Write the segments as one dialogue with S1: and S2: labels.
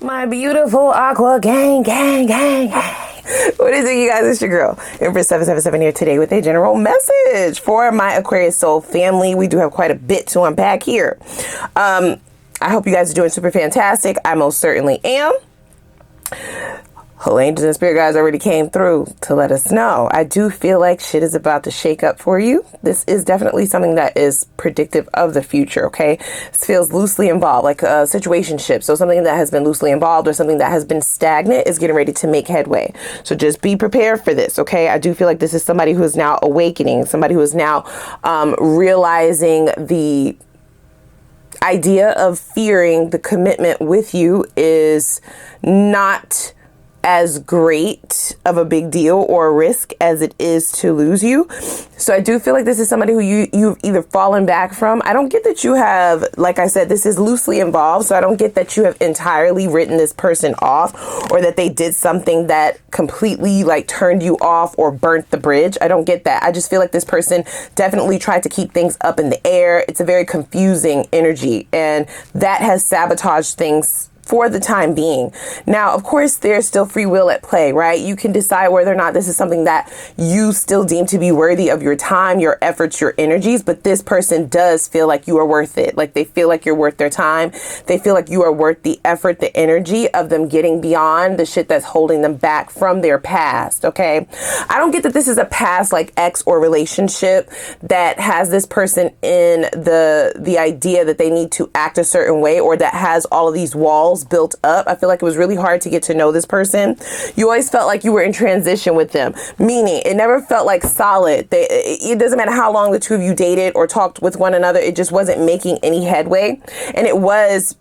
S1: My beautiful Aqua gang. What is it, you guys? It's your girl, Empress 777 here today with a general message for my Aquarius soul family. We do have quite a bit to unpack here. I hope you guys are doing super fantastic. I most certainly am. Whole angels and spirit guides already came through to let us know. I do feel like shit is about to shake up for you. This is definitely something that is predictive of the future, okay? This feels loosely involved, like a situationship. So something that has been loosely involved or something that has been stagnant is getting ready to make headway. So just be prepared for this, okay? I do feel like this is somebody who is now awakening, somebody who is now realizing the idea of fearing the commitment with you is not as great of a big deal or a risk as it is to lose you. So I do feel like this is somebody who you've either fallen back from. I don't get that you have, like I said, this is loosely involved. So I don't get that you have entirely written this person off or that they did something that completely like turned you off or burnt the bridge. I don't get that. I just feel like this person definitely tried to keep things up in the air. It's a very confusing energy, and that has sabotaged things for the time being. Now, of course, there's still free will at play, right? You can decide whether or not this is something that you still deem to be worthy of your time, your efforts, your energies, but this person does feel like you are worth it. Like they feel like you're worth their time. They feel like you are worth the effort, the energy of them getting beyond the shit that's holding them back from their past, okay? I don't get that this is a past like ex or relationship that has this person in the idea that they need to act a certain way or that has all of these walls built up. I feel like it was really hard to get to know this person. You always felt like you were in transition with them, meaning it never felt like solid. It doesn't matter how long the two of you dated or talked with one another. It just wasn't making any headway. And it was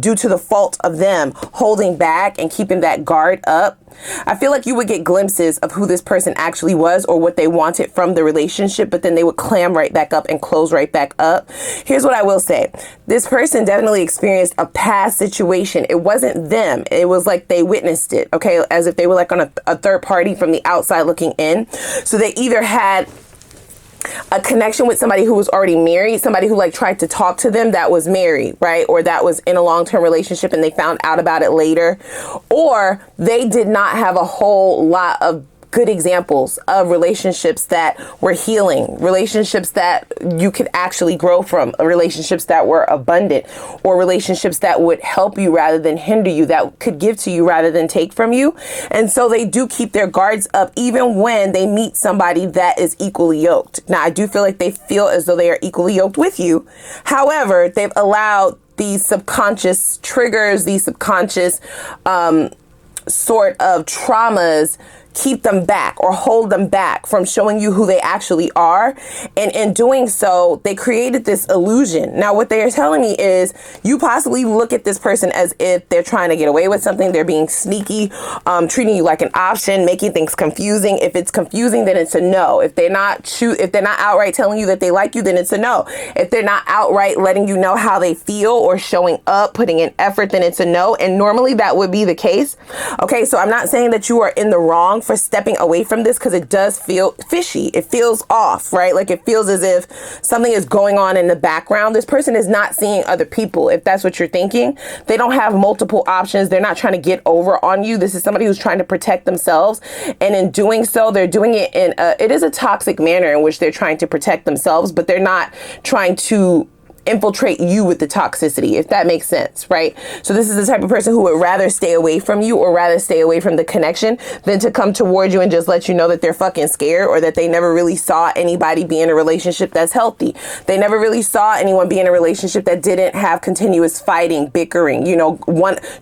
S1: due to the fault of them holding back and keeping that guard up. I feel like you would get glimpses of who this person actually was or what they wanted from the relationship, but then they would clam right back up and close right back up. Here's what I will say. This person definitely experienced a past situation. It wasn't them. It was like they witnessed it, okay? As if they were like on a third party from the outside looking in. So they either had a connection with somebody who was already married, somebody who like tried to talk to them that was married, right? Or that was in a long-term relationship and they found out about it later. Or they did not have a whole lot of good examples of relationships that were healing, relationships that you could actually grow from, relationships that were abundant, or relationships that would help you rather than hinder you, that could give to you rather than take from you. And so they do keep their guards up even when they meet somebody that is equally yoked. Now, I do feel like they feel as though they are equally yoked with you. However, they've allowed these subconscious triggers, these subconscious sort of traumas keep them back or hold them back from showing you who they actually are. And in doing so, they created this illusion. Now, what they are telling me is you possibly look at this person as if they're trying to get away with something. They're being sneaky, treating you like an option, making things confusing. If it's confusing, then it's a no. If they're not outright telling you that they like you, then it's a no. If they're not outright letting you know how they feel or showing up, putting in effort, then it's a no. And normally that would be the case. Okay, so I'm not saying that you are in the wrong for stepping away from this, because it does feel fishy. It feels off, right? Like it feels as if something is going on in the background. This person is not seeing other people, if that's what you're thinking. They don't have multiple options. They're not trying to get over on you. This is somebody who's trying to protect themselves. And in doing so, they're doing it in it is a toxic manner in which they're trying to protect themselves, but they're not trying to infiltrate you with the toxicity, if that makes sense, right? So this is the type of person who would rather stay away from you or rather stay away from the connection than to come towards you and just let you know that they're fucking scared or that they never really saw anybody be in a relationship that's healthy. They never really saw anyone be in a relationship that didn't have continuous fighting, bickering,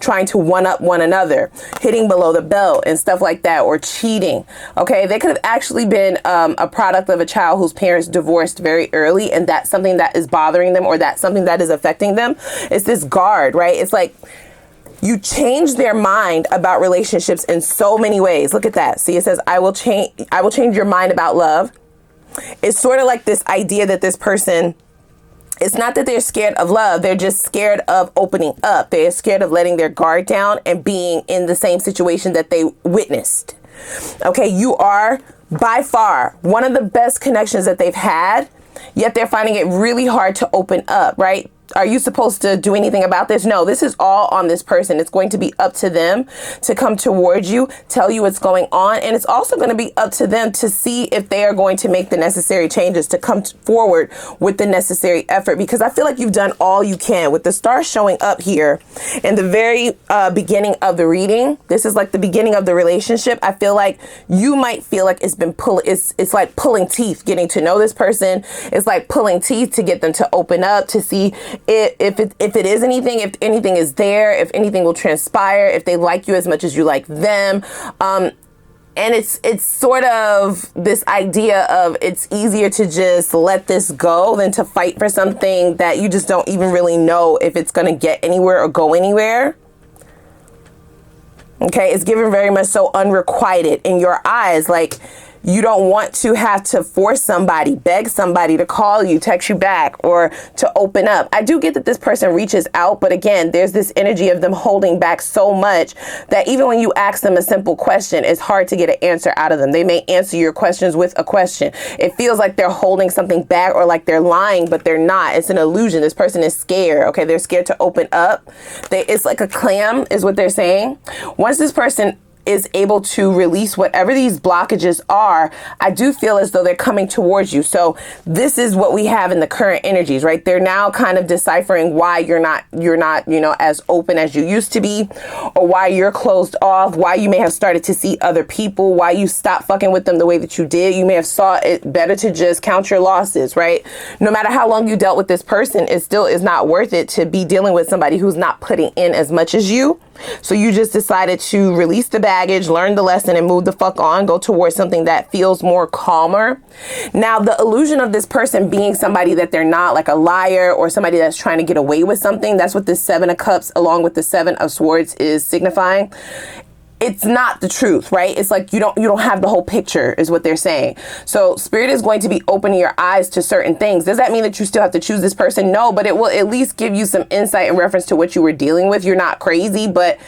S1: trying to one up one another, hitting below the belt and stuff like that, or cheating. Okay, they could have actually been a product of a child whose parents divorced very early, and that's something that is bothering them, or that's something that is affecting them. It's this guard, right? It's like you change their mind about relationships in so many ways. Look at that. See, it says, I will change your mind about love. It's sort of like this idea that this person, it's not that they're scared of love. They're just scared of opening up. They're scared of letting their guard down and being in the same situation that they witnessed. Okay, you are by far one of the best connections that they've had, yet they're finding it really hard to open up, right? Are you supposed to do anything about this? No, this is all on this person. It's going to be up to them to come towards you, tell you what's going on. And it's also going to be up to them to see if they are going to make the necessary changes, to come forward with the necessary effort. Because I feel like you've done all you can. With the stars showing up here in the very beginning of the reading, this is like the beginning of the relationship. I feel like you might feel like it's been it's like pulling teeth getting to know this person. It's like pulling teeth to get them to open up, to see if it is anything, if anything is there, if anything will transpire, if they like you as much as you like them. And it's sort of this idea of it's easier to just let this go than to fight for something that you just don't even really know if it's going to get anywhere or go anywhere. Okay, it's given very much so unrequited in your eyes. Like, you don't want to have to force somebody, beg somebody to call you, text you back, or to open up. I do get that this person reaches out, but again, there's this energy of them holding back so much that even when you ask them a simple question, it's hard to get an answer out of them. They may answer your questions with a question. It feels like they're holding something back or like they're lying, but they're not. It's an illusion. This person is scared. Okay, they're scared to open up. It's like a clam is what they're saying. Once this person is able to release whatever these blockages are, I do feel as though they're coming towards you. So this is what we have in the current energies, right? They're now kind of deciphering why you're not, you know, as open as you used to be, or why you're closed off, why you may have started to see other people, why you stopped fucking with them the way that you did. You may have saw it better to just count your losses, right? No matter how long you dealt with this person, it still is not worth it to be dealing with somebody who's not putting in as much as you. So you just decided to release the baggage, learn the lesson, and move the fuck on, go towards something that feels more calmer. Now, the illusion of this person being somebody that they're not, like a liar or somebody that's trying to get away with something, that's what this 7 of Cups along with the 7 of Swords is signifying. It's not the truth, right? It's like you don't have the whole picture is what they're saying. So Spirit is going to be opening your eyes to certain things. Does that mean that you still have to choose this person? No, but it will at least give you some insight in reference to what you were dealing with. You're not crazy, but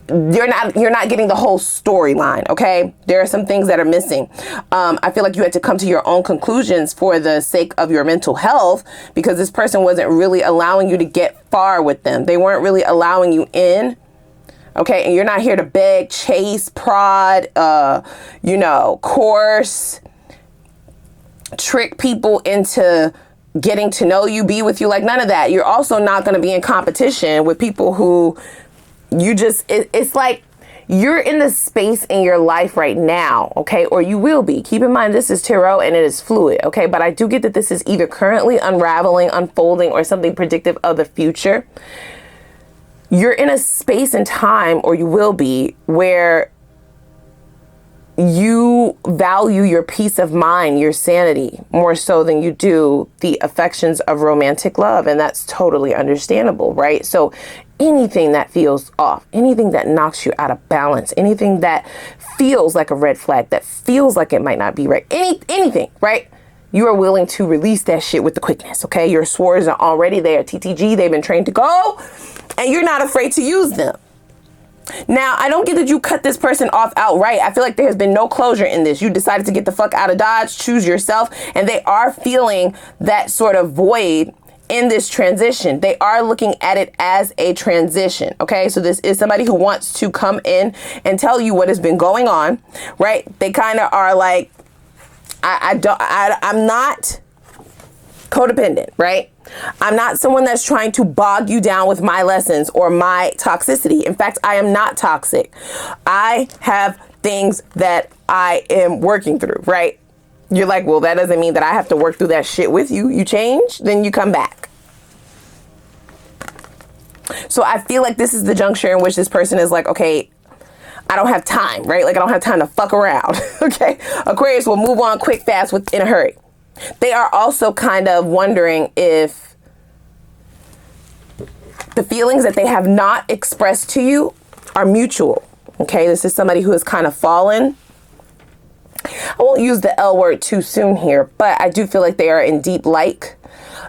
S1: you're not getting the whole storyline. Okay, there are some things that are missing. I feel like you had to come to your own conclusions for the sake of your mental health, because this person wasn't really allowing you to get far with them. They weren't really allowing you in. Okay, and you're not here to beg, chase, prod, course, trick people into getting to know you, be with you, like none of that. You're also not going to be in competition with people who you just, it's like you're in the space in your life right now, okay, or you will be. Keep in mind, this is tarot and it is fluid, okay, but I do get that this is either currently unraveling, unfolding, or something predictive of the future. You're in a space and time, or you will be, where you value your peace of mind, your sanity, more so than you do the affections of romantic love. And that's totally understandable, right? So anything that feels off, anything that knocks you out of balance, anything that feels like a red flag, that feels like it might not be right, anything, right? You are willing to release that shit with the quickness, okay? Your swords are already there. TTG, they've been trained to go, and you're not afraid to use them. Now, I don't get that you cut this person off outright. I feel like there has been no closure in this. You decided to get the fuck out of Dodge, choose yourself, and they are feeling that sort of void in this transition. They are looking at it as a transition, okay? So this is somebody who wants to come in and tell you what has been going on, right? They kind of are like, I'm not codependent, right? I'm not someone that's trying to bog you down with my lessons or my toxicity. In fact, I am not toxic. I have things that I am working through, right? You're like, well, that doesn't mean that I have to work through that shit with you. You change, then you come back. So I feel like this is the juncture in which this person is like, okay, I don't have time, right? Like I don't have time to fuck around, okay? Aquarius will move on quick, fast, in a hurry. They are also kind of wondering if the feelings that they have not expressed to you are mutual, okay? This is somebody who has kind of fallen. I won't use the L word too soon here, but I do feel like they are in deep like.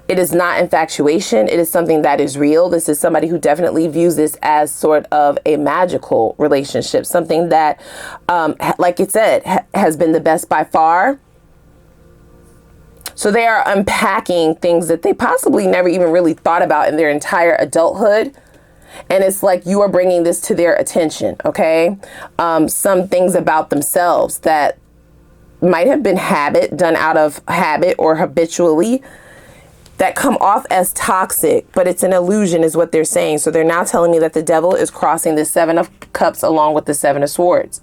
S1: It is not infatuation. It is something that is real. This is somebody who definitely views this as sort of a magical relationship, something that, like it said, has been the best by far. So they are unpacking things that they possibly never even really thought about in their entire adulthood. And it's like you are bringing this to their attention, okay? Some things about themselves that might have been done out of habit or habitually, that come off as toxic, but it's an illusion is what they're saying. So they're now telling me that the devil is crossing the 7 of Cups along with the 7 of Swords.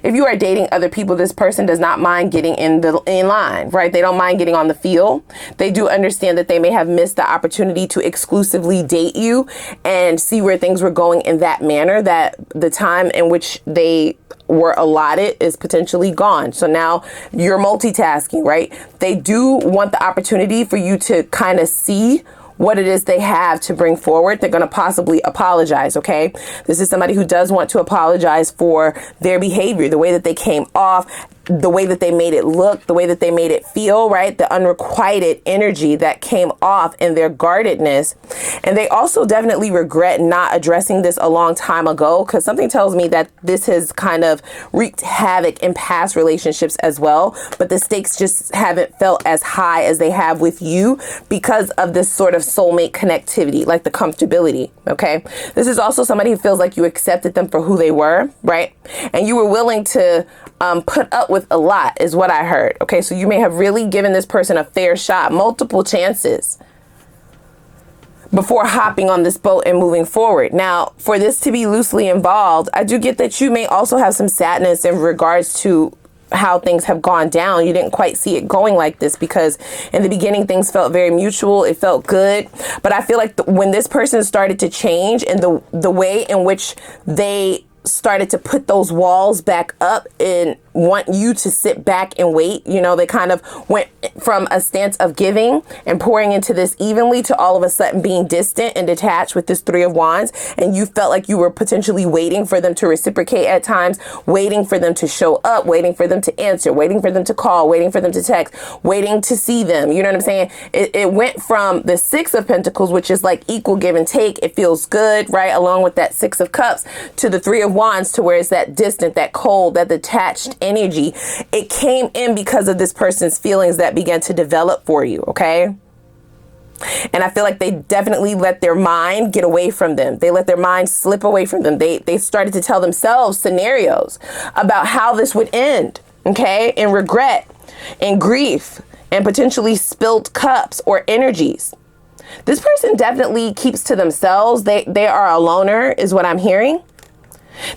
S1: If you are dating other people, this person does not mind getting in line, right? They don't mind getting on the field. They do understand that they may have missed the opportunity to exclusively date you and see where things were going in that manner, that the time in which they were allotted is potentially gone. So now you're multitasking, right? They do want the opportunity for you to kind of see what it is they have to bring forward. They're going to possibly apologize, okay? This is somebody who does want to apologize for their behavior, the way that they came off, the way that they made it look, the way that they made it feel, right? The unrequited energy that came off in their guardedness. And they also definitely regret not addressing this a long time ago, because something tells me that this has kind of wreaked havoc in past relationships as well. But the stakes just haven't felt as high as they have with you because of this sort of soulmate connectivity, like the comfortability, okay? This is also somebody who feels like you accepted them for who they were, right? And you were willing to put up with a lot is what I heard. Okay, so you may have really given this person a fair shot, multiple chances before hopping on this boat and moving forward. Now, for this to be loosely involved, I do get that you may also have some sadness in regards to how things have gone down. You didn't quite see it going like this because in the beginning things felt very mutual. It felt good. But I feel like when this person started to change and the way in which they started to put those walls back up and want you to sit back and wait, you know, they kind of went from a stance of giving and pouring into this evenly to all of a sudden being distant and detached with this 3 of Wands. And you felt like you were potentially waiting for them to reciprocate at times, waiting for them to show up, waiting for them to answer, waiting for them to call, waiting for them to text, waiting to see them. You know what I'm saying? It went from the 6 of Pentacles, which is like equal give and take. It feels good, right? Along with that 6 of Cups, to the 3 of Wands, to where it's that distant, that cold, that detached energy. It came in because of this person's feelings that began to develop for you, okay? And I feel like they definitely let their mind get away from them. They let their mind slip away from them. They started to tell themselves scenarios about how this would end, okay? And regret and grief and potentially spilled cups or energies. This person definitely keeps to themselves. They are a loner is what I'm hearing.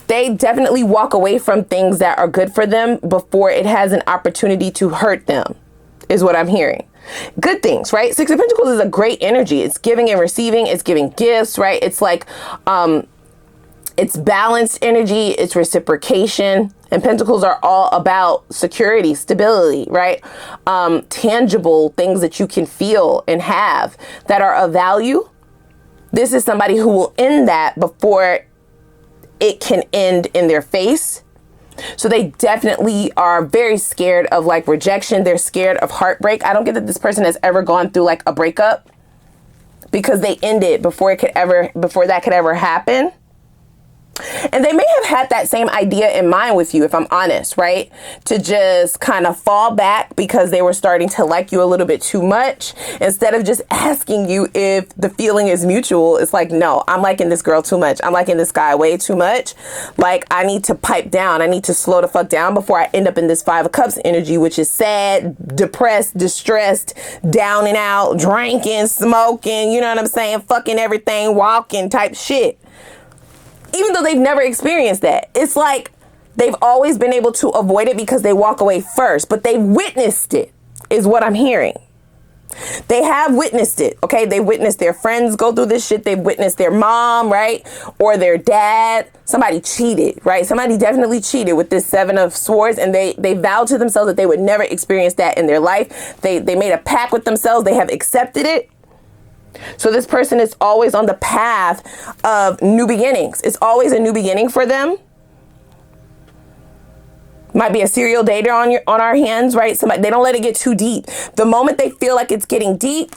S1: They definitely walk away from things that are good for them before it has an opportunity to hurt them, is what I'm hearing. Good things, right? 6 of Pentacles is a great energy. It's giving and receiving. It's giving gifts, right? It's like, it's balanced energy. It's reciprocation. And Pentacles are all about security, stability, right? Tangible things that you can feel and have that are of value. This is somebody who will end that before it can end in their face. So they definitely are very scared of like rejection. They're scared of heartbreak. I don't get that this person has ever gone through like a breakup because they ended before that could ever happen. And they may have had that same idea in mind with you, if I'm honest, right? To just kind of fall back because they were starting to like you a little bit too much. Instead of just asking you if the feeling is mutual, it's like, no, I'm liking this girl too much. I'm liking this guy way too much. Like, I need to pipe down. I need to slow the fuck down before I end up in this 5 of Cups energy, which is sad, depressed, distressed, down and out, drinking, smoking, you know what I'm saying? Fucking everything, walking type shit. Even though they've never experienced that, it's like they've always been able to avoid it because they walk away first, but they witnessed it is what I'm hearing. They have witnessed it, okay? They witnessed their friends go through this shit. They've witnessed their mom, right? Or their dad. Somebody cheated, right? Somebody definitely cheated with this 7 of Swords, and they vowed to themselves that they would never experience that in their life. They made a pact with themselves. They have accepted it. So this person is always on the path of new beginnings. It's always a new beginning for them. Might be a serial dater on our hands, right? Somebody, they don't let it get too deep. The moment they feel like it's getting deep,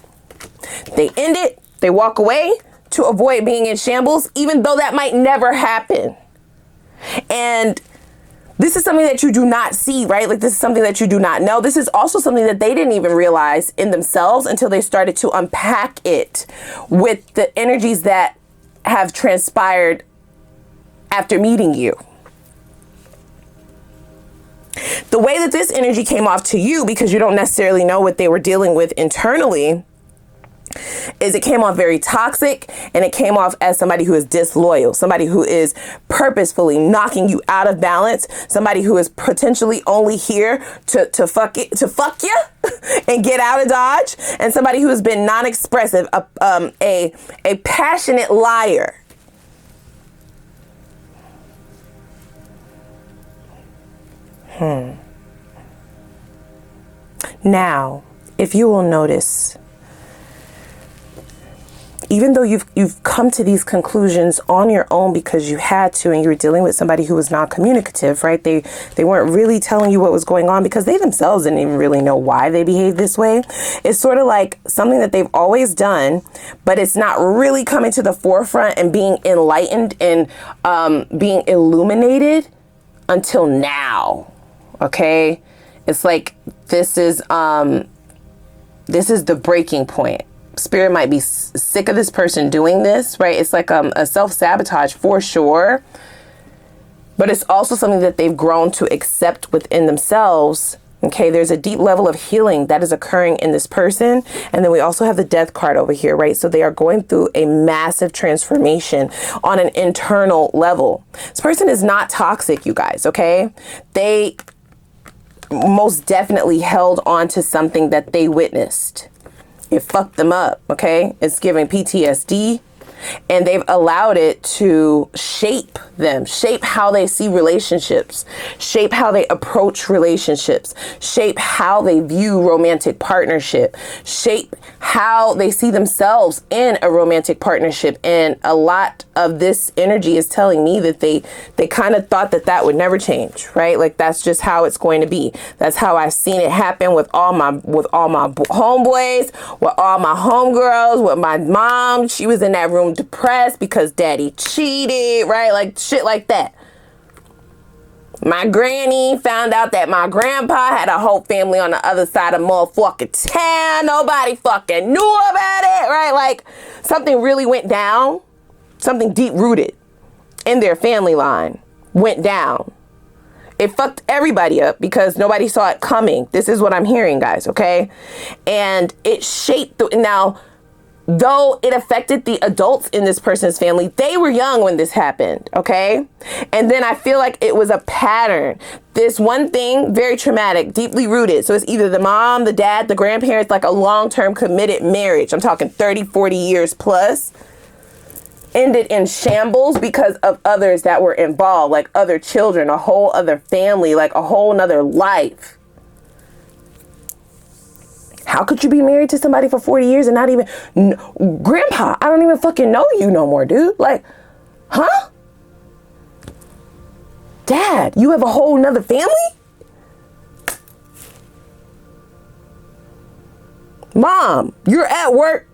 S1: they end it. They walk away to avoid being in shambles, even though that might never happen. And This is something that you do not see, right? Like this is something that you do not know. This is also something that they didn't even realize in themselves until they started to unpack it with the energies that have transpired after meeting you. The way that this energy came off to you, because you don't necessarily know what they were dealing with internally, is it came off very toxic, and it came off as somebody who is disloyal, somebody who is purposefully knocking you out of balance, somebody who is potentially only here to fuck you and get out of Dodge, and somebody who has been non-expressive, a passionate liar. Now, if you will notice, even though you've come to these conclusions on your own because you had to, and you were dealing with somebody who was non-communicative, right? They weren't really telling you what was going on because they themselves didn't even really know why they behaved this way. It's sort of like something that they've always done, but it's not really coming to the forefront and being enlightened and being illuminated until now. Okay? It's like this is the breaking point. Spirit might be sick of this person doing this, right? It's like a self-sabotage for sure. But it's also something that they've grown to accept within themselves. Okay, there's a deep level of healing that is occurring in this person. And then we also have the death card over here, right? So they are going through a massive transformation on an internal level. This person is not toxic, you guys, okay? They most definitely held on to something that they witnessed. It fucked them up, okay? It's giving PTSD, and they've allowed it to shape them, shape how they see relationships, shape how they approach relationships, shape how they view romantic partnership, shape how they see themselves in a romantic partnership. And a lot of this energy is telling me that they kind of thought that would never change, right? Like that's just how it's going to be. That's how I've seen it happen with all my homeboys, with all my homegirls, with my mom. She was in that room depressed because daddy cheated, right? Like shit like that. My granny found out that my grandpa had a whole family on the other side of motherfucking town. Nobody fucking knew about it, right? Like something really went down. Something deep rooted in their family line went down. It fucked everybody up because nobody saw it coming. This is what I'm hearing, guys, okay? And it shaped now, though it affected the adults in this person's family, they were young when this happened, okay? And then I feel like it was a pattern. This one thing, very traumatic, deeply rooted. So it's either the mom, the dad, the grandparents, like a long-term committed marriage. I'm talking 30, 40 years plus. Ended in shambles because of others that were involved, like other children, a whole other family, like a whole nother life. How could you be married to somebody for 40 years and not even... Grandpa, I don't even fucking know you no more, dude. Like, huh? Dad, you have a whole nother family? Mom, you're at work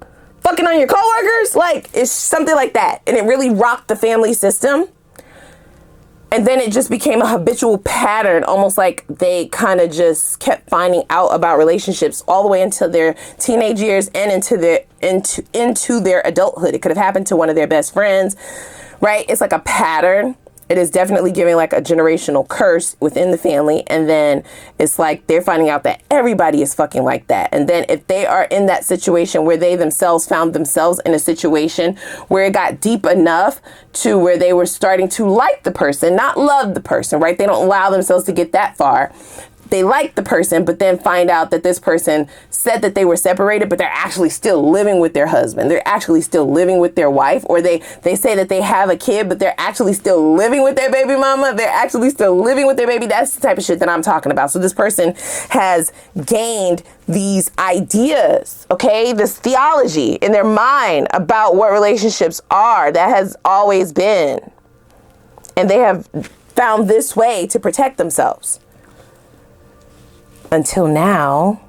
S1: fucking on your coworkers? Like, it's something like that. And it really rocked the family system. And then it just became a habitual pattern, almost like they kind of just kept finding out about relationships all the way into their teenage years and into their adulthood. It could have happened to one of their best friends, right? It's like a pattern. It is definitely giving like a generational curse within the family. And then it's like they're finding out that everybody is fucking like that. And then if they are in that situation where they themselves found themselves in a situation where it got deep enough to where they were starting to like the person, not love the person, right? They don't allow themselves to get that far. They like the person, but then find out that this person said that they were separated, but they're actually still living with their husband. They're actually still living with their wife, or they say that they have a kid, but they're actually still living with their baby mama. They're actually still living with their baby. That's the type of shit that I'm talking about. So this person has gained these ideas, okay, this theology in their mind about what relationships are that has always been. And they have found this way to protect themselves. Until now.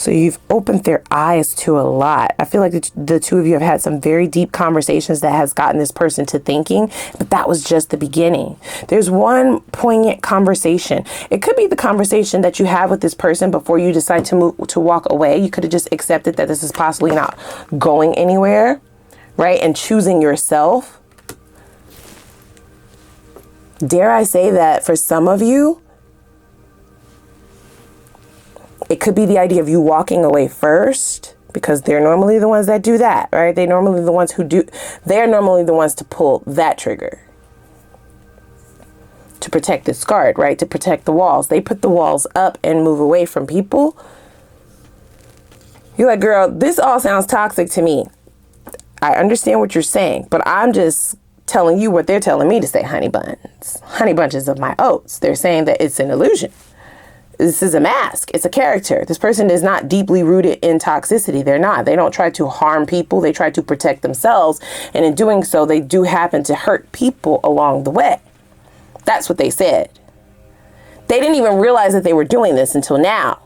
S1: So you've opened their eyes to a lot. I feel like the two of you have had some very deep conversations that has gotten this person to thinking, but that was just the beginning. There's one poignant conversation. It could be the conversation that you have with this person before you decide to walk away. You could have just accepted that this is possibly not going anywhere, right? And choosing yourself. Dare I say that for some of you, it could be the idea of you walking away first, because they're normally the ones that do that, right? They're normally the ones to pull that trigger. To protect this guard, right? To protect the walls. They put the walls up and move away from people. You're like, girl, this all sounds toxic to me. I understand what you're saying, but I'm just telling you what they're telling me to say, honey buns. Honey bunches of my oats. They're saying that it's an illusion. This is a mask. It's a character. This person is not deeply rooted in toxicity. They're not. They don't try to harm people. They try to protect themselves. And in doing so, they do happen to hurt people along the way. That's what they said. They didn't even realize that they were doing this until now.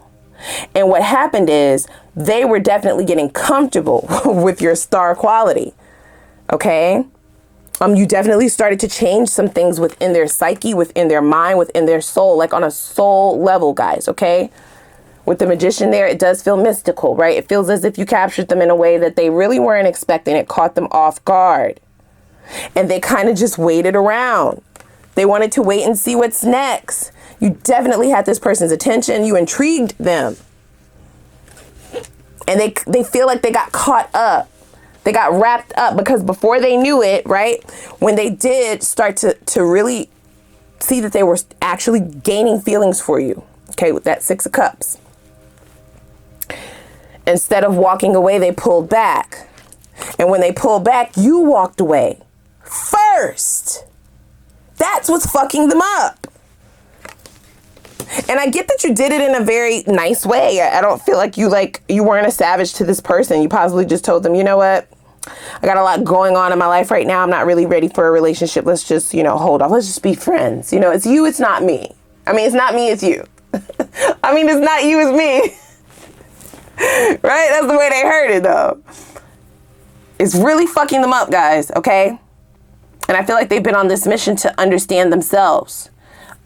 S1: And what happened is they were definitely getting comfortable with your star quality. Okay? You definitely started to change some things within their psyche, within their mind, within their soul, like on a soul level, guys, okay? With the Magician there, it does feel mystical, right? It feels as if you captured them in a way that they really weren't expecting. It caught them off guard. And they kind of just waited around. They wanted to wait and see what's next. You definitely had this person's attention. You intrigued them. And they feel like they got caught up. They got wrapped up because before they knew it, right, when they did start to really see that they were actually gaining feelings for you, okay, with that Six of Cups. Instead of walking away, they pulled back. And when they pulled back, you walked away first. That's what's fucking them up. And I get that you did it in a very nice way. I don't feel like you weren't a savage to this person. You possibly just told them, you know what? I got a lot going on in my life right now. I'm not really ready for a relationship. Let's just, hold off. Let's just be friends. It's you, it's not me. I mean, it's not me, it's you. I mean, it's not you, it's me. Right? That's the way they heard it, though. It's really fucking them up, guys, okay? And I feel like they've been on this mission to understand themselves.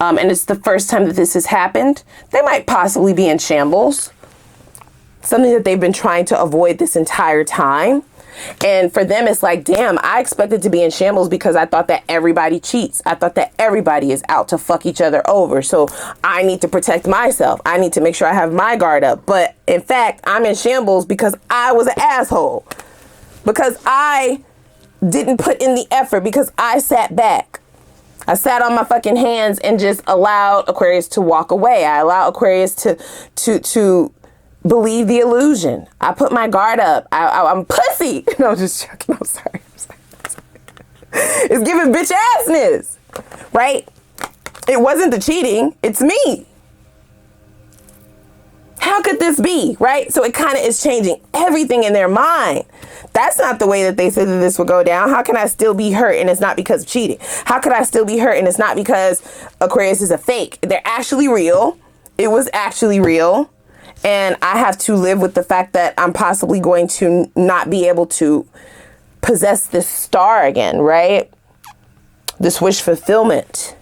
S1: And it's the first time that this has happened. They might possibly be in shambles. Something that they've been trying to avoid this entire time. And for them, it's like, damn, I expected to be in shambles because I thought that everybody cheats. I thought that everybody is out to fuck each other over. So I need to protect myself. I need to make sure I have my guard up. But in fact, I'm in shambles because I was an asshole. Because I didn't put in the effort. Because I sat back. I sat on my fucking hands and just allowed Aquarius to walk away. I allowed Aquarius to believe the illusion. I put my guard up. I'm pussy. No, I'm just joking. I'm sorry. It's giving bitch assness, right? It wasn't the cheating. It's me. How could this be, right? So it kind of is changing everything in their mind. That's not the way that they said that this would go down. How can I still be hurt and it's not because of cheating? How could I still be hurt and it's not because Aquarius is a fake? They're actually real. It was actually real. And I have to live with the fact that I'm possibly going to not be able to possess this star again, right? This wish fulfillment.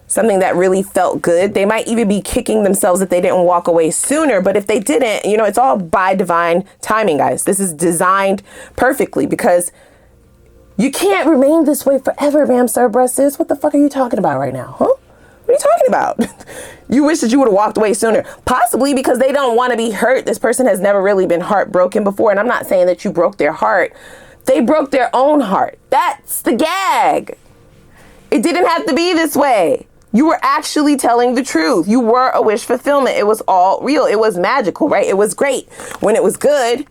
S1: Something that really felt good. They might even be kicking themselves if they didn't walk away sooner. But if they didn't, it's all by divine timing, guys. This is designed perfectly because you can't remain this way forever, ma'am, sir, breast sis. What the fuck are you talking about right now, huh? What are you talking about? You wish that you would have walked away sooner. Possibly because they don't want to be hurt. This person has never really been heartbroken before. And I'm not saying that you broke their heart. They broke their own heart. That's the gag. It didn't have to be this way. You were actually telling the truth. You were a wish fulfillment. It was all real. It was magical, right? It was great when it was good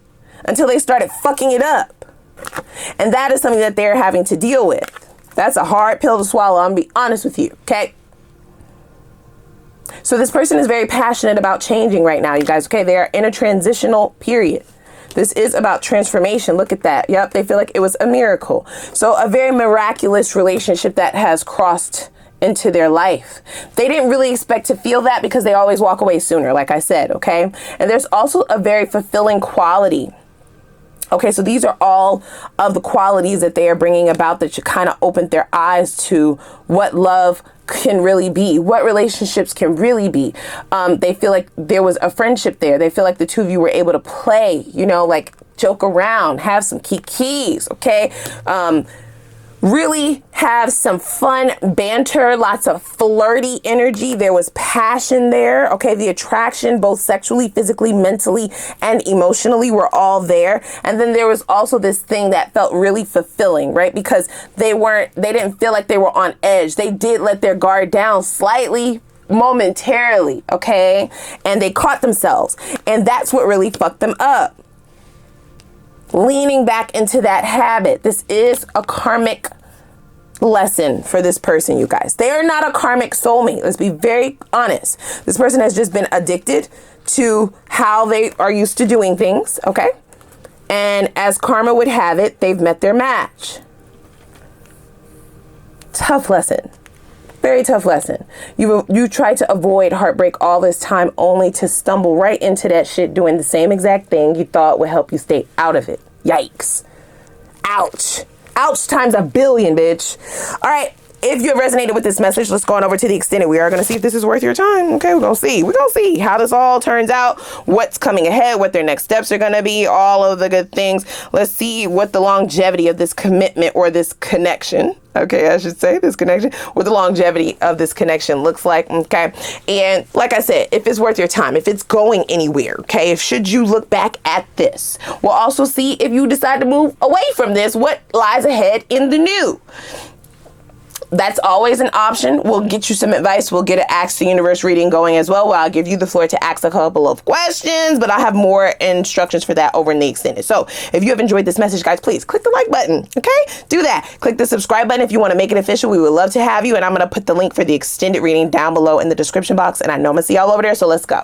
S1: until they started fucking it up. And that is something that they're having to deal with. That's a hard pill to swallow. I'm gonna be honest with you, okay? So this person is very passionate about changing right now, you guys, okay? They are in a transitional period. This is about transformation. Look at that. Yep, they feel like it was a miracle. So a very miraculous relationship that has crossed into their life. They didn't really expect to feel that because they always walk away sooner, like I said, okay? And there's also a very fulfilling quality. Okay, so these are all of the qualities that they are bringing about that should kind of open their eyes to what love can really be, what relationships can really be. They feel like there was a friendship there. They feel like the two of you were able to play, you know, like joke around, have some kikis, okay? Really have some fun banter, lots of flirty energy. There was passion there. Okay, the attraction, both sexually, physically, mentally, and emotionally, were all there. And then there was also this thing that felt really fulfilling, right? Because they didn't feel like they were on edge. They did let their guard down slightly, momentarily, okay? And they caught themselves. And that's what really fucked them up. Leaning back into that habit. This is a karmic lesson for this person, you guys. They are not a karmic soulmate. Let's be very honest. This person has just been addicted to how they are used to doing things, okay? And as karma would have it, they've met their match. Tough lesson. Very tough lesson. You tried to avoid heartbreak all this time only to stumble right into that shit doing the same exact thing you thought would help you stay out of it. Yikes. Ouch. Ouch times a billion, bitch. All right. If you have resonated with this message, let's go on over to the extended. We are going to see if this is worth your time. Okay, we're going to see. We're going to see how this all turns out, what's coming ahead, what their next steps are going to be, all of the good things. Let's see what the longevity of this commitment or this connection, okay, I should say this connection, what the longevity of this connection looks like, okay? And like I said, if it's worth your time, if it's going anywhere, okay, if should you look back at this, we'll also see if you decide to move away from this, what lies ahead in the new. That's always an option. We'll get you some advice. We'll get an Ask the Universe reading going as well, where I'll give you the floor to ask a couple of questions, but I'll have more instructions for that over in the extended. So if you have enjoyed this message, guys, please click the like button, okay? Do that. Click the subscribe button if you want to make it official. We would love to have you, and I'm going to put the link for the extended reading down below in the description box, and I know I'm going to see y'all over there, so let's go.